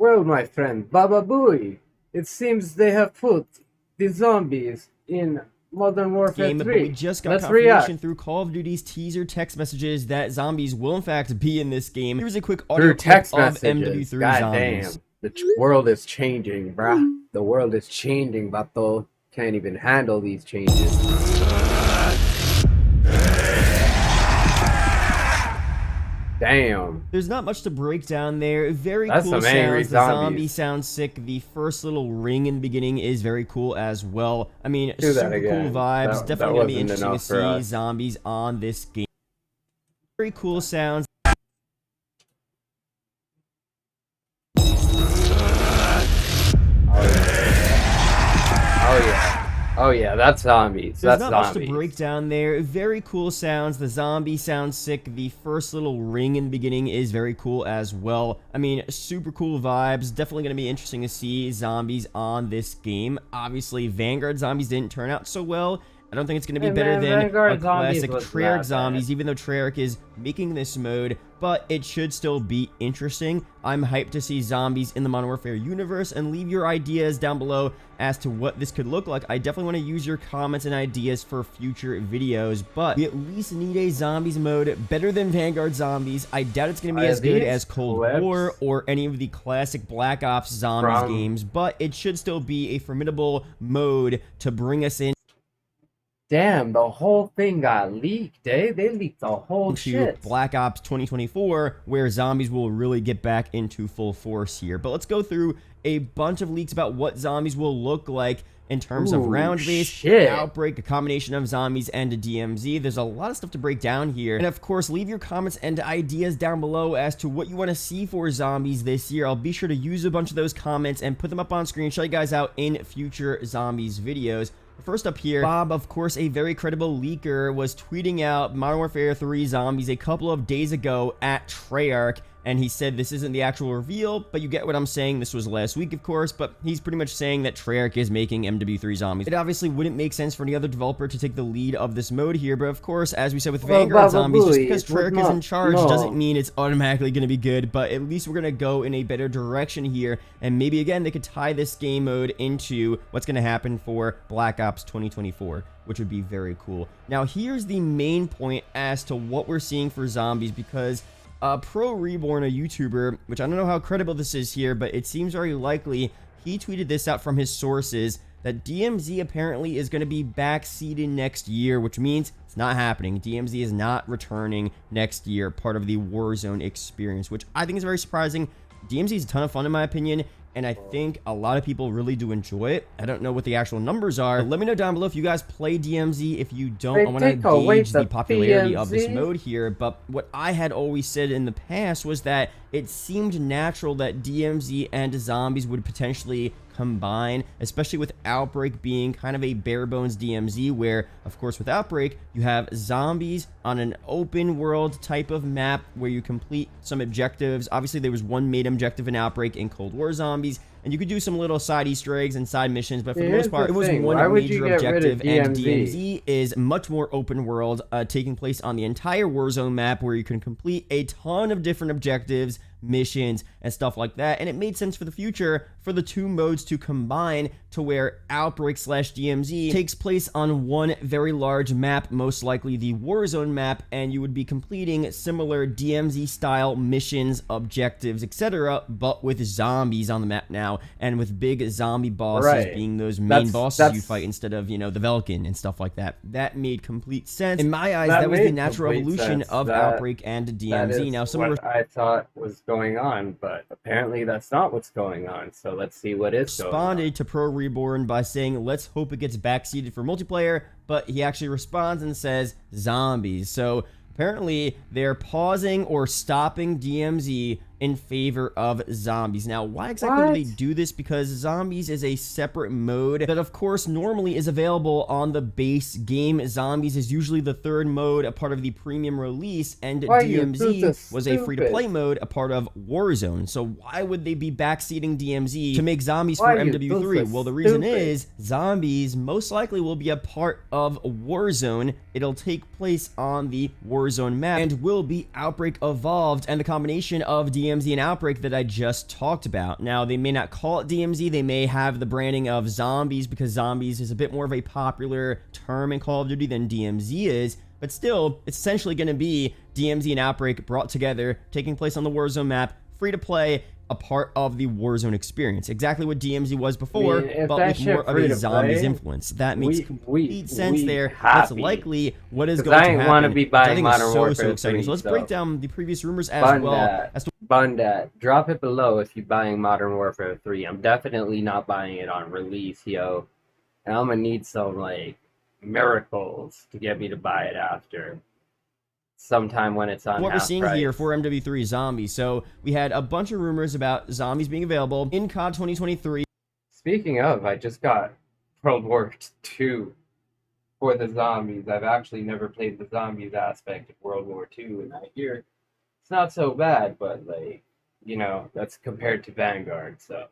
Well, my friend, Baba Booey, it seems they have put the zombies in Modern Warfare game, 3. but we just got Let's confirmation react. through Call of Duty's teaser text messages that zombies will in fact be in this game. Here's a quick audio Through clip text of messages. MW3 God zombies. damn. The world is changing, bruh. The world is changing, Bato. Can't even handle these changes. Damn. There's not much to break down there. Very That's cool some angry sounds. The zombie zombies. sounds sick. The first little ring in the beginning is very cool as well. I mean, Do that super again. cool vibes. That Definitely going to be wasn't interesting to enough for see us. zombies on this game. Very cool sounds. Oh yeah. Oh yeah, that's zombies. There's That's not zombies. much to break down there. Very cool sounds. The zombie sounds sick. The first little ring in the beginning is very cool as well. I mean, super cool vibes. Definitely going to be interesting to see zombies on this game. Obviously, Vanguard zombies didn't turn out so well. I don't think it's going to be better than a classic Treyarch zombies, even though Treyarch is making this mode, but it should still be interesting. I'm hyped to see zombies in the Modern Warfare universe, and leave your ideas down below as to what this could look like. I definitely want to use your comments and ideas for future videos, but we at least need a zombies mode better than Vanguard zombies. I doubt it's going to be as good as Cold War or any of the classic Black Ops zombies games, but it should still be a formidable mode to bring us in. Damn, the whole thing got leaked, eh? They leaked the whole to shit. Black Ops 2024, where zombies will really get back into full force here. But let's go through a bunch of leaks about what zombies will look like in terms of round-based, outbreak, a combination of zombies and a DMZ. There's a lot of stuff to break down here. And of course, leave your comments and ideas down below as to what you want to see for zombies this year. I'll be sure to use a bunch of those comments and put them up on screen, show you guys out in future zombies videos. First up here, Bob, of course, a very credible leaker, was tweeting out Modern Warfare 3 zombies a couple of days ago at Treyarch, and he said this isn't the actual reveal, but you get what I'm saying. This was last week, of course, but he's pretty much saying that Treyarch is making MW3 zombies. It obviously wouldn't make sense for any other developer to take the lead of this mode here, but of course, as we said with Vanguard zombies, just because Treyarch is in charge doesn't mean it's automatically going to be good, but at least we're going to go in a better direction here, and maybe again, they could tie this game mode into what's going to happen for Black Ops 2024, which would be very cool. Now, here's the main point as to what we're seeing for zombies, because Pro Reborn, a YouTuber, which I don't know how credible this is here, but it seems very likely, he tweeted this out from his sources, that DMZ apparently is going to be backseated next year, which means it's not happening. DMZ is not returning next year, part of the Warzone experience, which I think is very surprising. DMZ is a ton of fun in my opinion, and I think a lot of people really do enjoy it. I don't know what the actual numbers are. But let me know down below if you guys play DMZ. If you don't, I want to gauge the popularity of this mode here. But what I had always said in the past was that it seemed natural that DMZ and zombies would potentially combine, especially with Outbreak being kind of a bare bones DMZ, where of course with Outbreak you have zombies on an open world type of map where you complete some objectives. Obviously there was one main objective in Outbreak in Cold War zombies, and you could do some little side Easter eggs and side missions, but for the most part, it was one major objective, and DMZ is much more open world, taking place on the entire Warzone map, where you can complete a ton of different objectives, missions, and stuff like that, and it made sense for the future for the two modes to combine to where Outbreak / DMZ takes place on one very large map, most likely the Warzone map, and you would be completing similar DMZ style missions, objectives, etc., but with zombies on the map now, and with big zombie bosses being those main bosses you fight instead of, you know, the Velkin and stuff like that. That made complete sense. In my eyes, that was the natural evolution of Outbreak and DMZ. Now, some what I thought was going on, but apparently that's not what's going on, so let's see what is going on. Responded to Pro Reborn by saying, let's hope it gets backseated for multiplayer, but he actually responds and says zombies. So apparently they're pausing or stopping DMZ in favor of zombies. Now, why exactly do they do this? Because zombies is a separate mode that, of course, normally is available on the base game. Zombies is usually the third mode, a part of the premium release, and DMZ was a free-to-play mode, a part of Warzone. So why would they be backseating DMZ to make zombies for MW3? Well, the reason is zombies most likely will be a part of Warzone. It'll take place on the Warzone map and will be Outbreak evolved, and the combination of DMZ DMZ and Outbreak that I just talked about. Now, they may not call it DMZ, they may have the branding of Zombies because Zombies is a bit more of a popular term in Call of Duty than DMZ is, but still, it's essentially going to be DMZ and Outbreak brought together, taking place on the Warzone map, free to play, a part of the Warzone experience. Exactly what DMZ was before, but with more of a Zombies influence. That makes complete sense there. That's likely what is going to happen. I want to be buying Modern Warfare so exciting. 3, so let's break down the previous rumors as well. Bundat, drop it below if you're buying Modern Warfare 3. I'm definitely not buying it on release, yo. And I'm gonna need some, like, miracles to get me to buy it after. Sometime when it's on what we're seeing price. Here for MW3 Zombies. So we had a bunch of rumors about Zombies being available in COD 2023. Speaking of, I just got World War II for the Zombies. I've actually never played the Zombies aspect of World War II, and I hear it's not so bad, but, like, you know, that's compared to Vanguard, so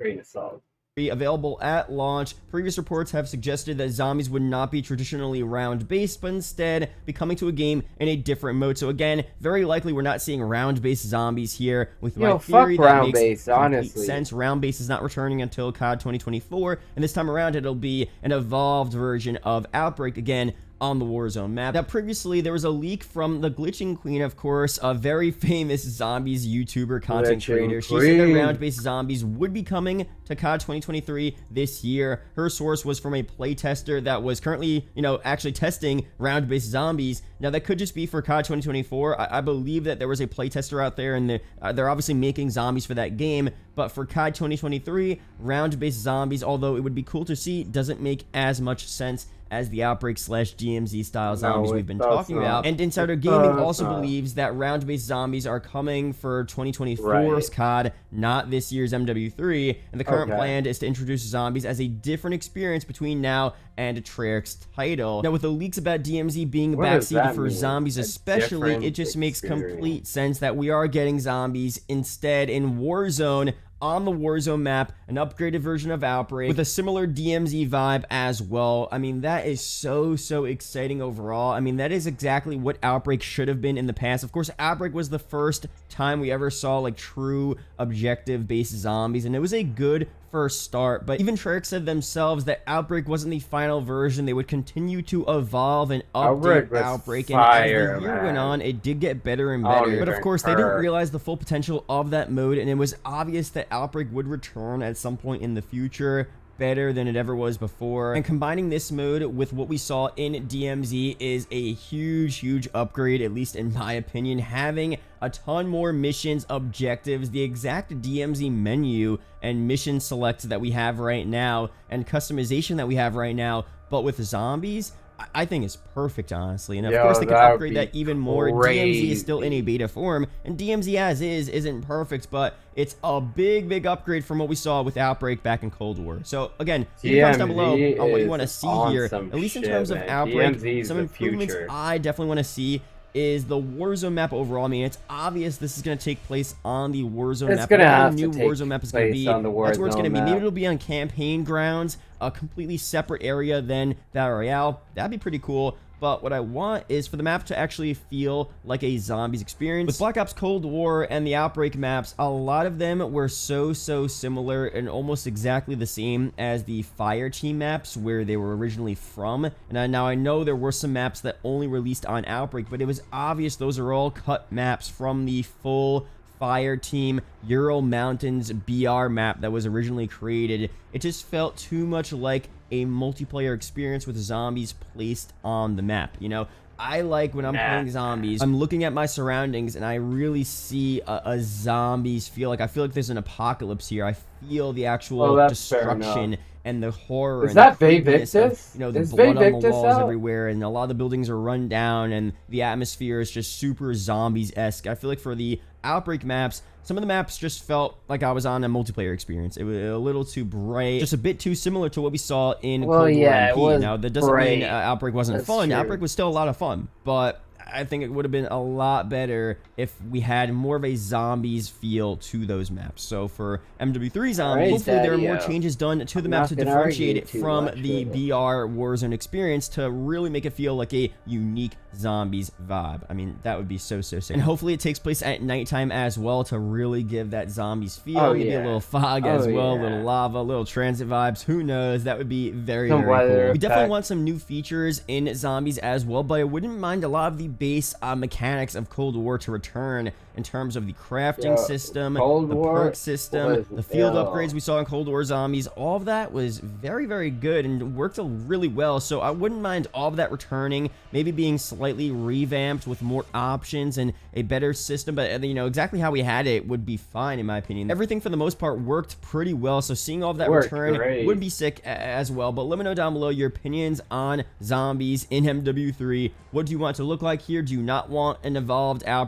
grain of salt. Available at launch. Previous reports have suggested that Zombies would not be traditionally round-based, but instead be coming to a game in a different mode. So again, very likely we're not seeing round-based Zombies here. With my theory, that makes complete sense. Round-based is not returning until COD 2024, and this time around it'll be an evolved version of Outbreak again on the Warzone map. Now, previously, there was a leak from the Glitching Queen, of course, a very famous Zombies YouTuber content creator. She said that round-based Zombies would be coming to COD 2023 this year. Her source was from a playtester that was currently, you know, actually testing round-based Zombies. Now, that could just be for COD 2024. I believe that there was a playtester out there, and they're obviously making Zombies for that game. But for COD 2023, round-based Zombies, although it would be cool to see, doesn't make as much sense as the Outbreak/DMZ style Zombies we've been talking about. And Insider Gaming also believes that round-based Zombies are coming for 2024's COD, not this year's MW3, and the current plan is to introduce Zombies as a different experience between now and Treyarch's title. Now, with the leaks about DMZ being backseated for Zombies especially, it just makes complete sense that we are getting Zombies instead in Warzone, on the Warzone map, an upgraded version of Outbreak with a similar DMZ vibe as well. I mean, that is so exciting overall. I mean, that is exactly what Outbreak should have been in the past. Of course, Outbreak was the first time we ever saw, like, true objective-based Zombies, and it was a good first start, but even Treyarch said themselves that Outbreak wasn't the final version. They would continue to evolve and update Outbreak, and as the year went on, it did get better and better. But of course, they didn't realize the full potential of that mode, and it was obvious that Outbreak would return at some point in the future, better than it ever was before. And combining this mode with what we saw in DMZ is a huge upgrade, at least in my opinion. Having a ton more missions, objectives, the exact DMZ menu and mission select that we have right now, and customization that we have right now, but with Zombies, I think it's perfect, honestly. And of course, they can upgrade that even more. DMZ is still in a beta form, and DMZ as is isn't perfect, but it's a big upgrade from what we saw with Outbreak back in Cold War. So again, leave your comments down below on what you want to see here, at least in terms of Outbreak. Some improvements I definitely want to see is the Warzone map overall. I mean, it's obvious this is going to take place on the Warzone map. It's going to have to take Warzone map is going to be on the Warzone. That's where it's going to be. Maybe it'll be on campaign grounds, a completely separate area than Battle Royale. That'd be pretty cool. But what I want is for the map to actually feel like a Zombies experience. With Black Ops Cold War and the Outbreak maps, a lot of them were so similar and almost exactly the same as the Fire Team maps where they were originally from. And now I know there were some maps that only released on Outbreak, but it was obvious those are all cut maps from the full Fire Team Ural Mountains BR map that was originally created. It just felt too much like a multiplayer experience with Zombies placed on the map. You know, I like when I'm playing Zombies, I'm looking at my surroundings and I really see a Zombies feel. Like I feel like there's an apocalypse here. I feel the actual destruction and the horror. Is that Vivictus? You know, the blood on the walls everywhere, and a lot of the buildings are run down, and the atmosphere is just super Zombies-esque. I feel like for the Outbreak maps, some of the maps just felt like I was on a multiplayer experience. It was a little too bright, just a bit too similar to what we saw in Cold War MP. Now, that doesn't mean Outbreak wasn't fun. Outbreak was still a lot of fun, but I think it would have been a lot better if we had more of a zombies feel to those maps. So for MW3 zombies, hopefully there are more changes done to the map to differentiate it from the BR Warzone experience to really make it feel like a unique zombies vibe. I mean, that would be so sick. And hopefully it takes place at nighttime as well to really give that zombies feel. Maybe a little fog as well, a little lava, a little transit vibes. Who knows? That would be very, very cool. We definitely want some new features in zombies as well, but I wouldn't mind a lot of the base mechanics of Cold War to return in terms of the crafting system, the perk system, the field upgrades we saw in Cold War Zombies. All of that was very, very good and worked really well. So I wouldn't mind all of that returning, maybe being slightly revamped with more options and a better system. But, you know, exactly how we had it would be fine, in my opinion. Everything, for the most part, worked pretty well. So seeing all of that return would be sick as well. But let me know down below your opinions on zombies in MW3. What do you want to look like here? Do you not want an evolved out?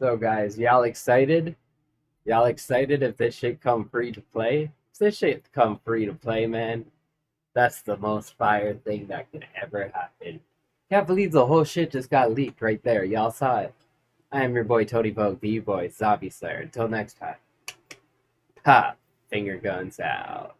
So guys, y'all excited? Y'all excited if this shit come free to play? If this shit come free to play, man, that's the most fire thing that could ever happen. Can't believe the whole shit just got leaked right there. Y'all saw it. I am your boy Tony Vogue, the boy Zombie Slayer. Until next time. Ha! Finger guns out.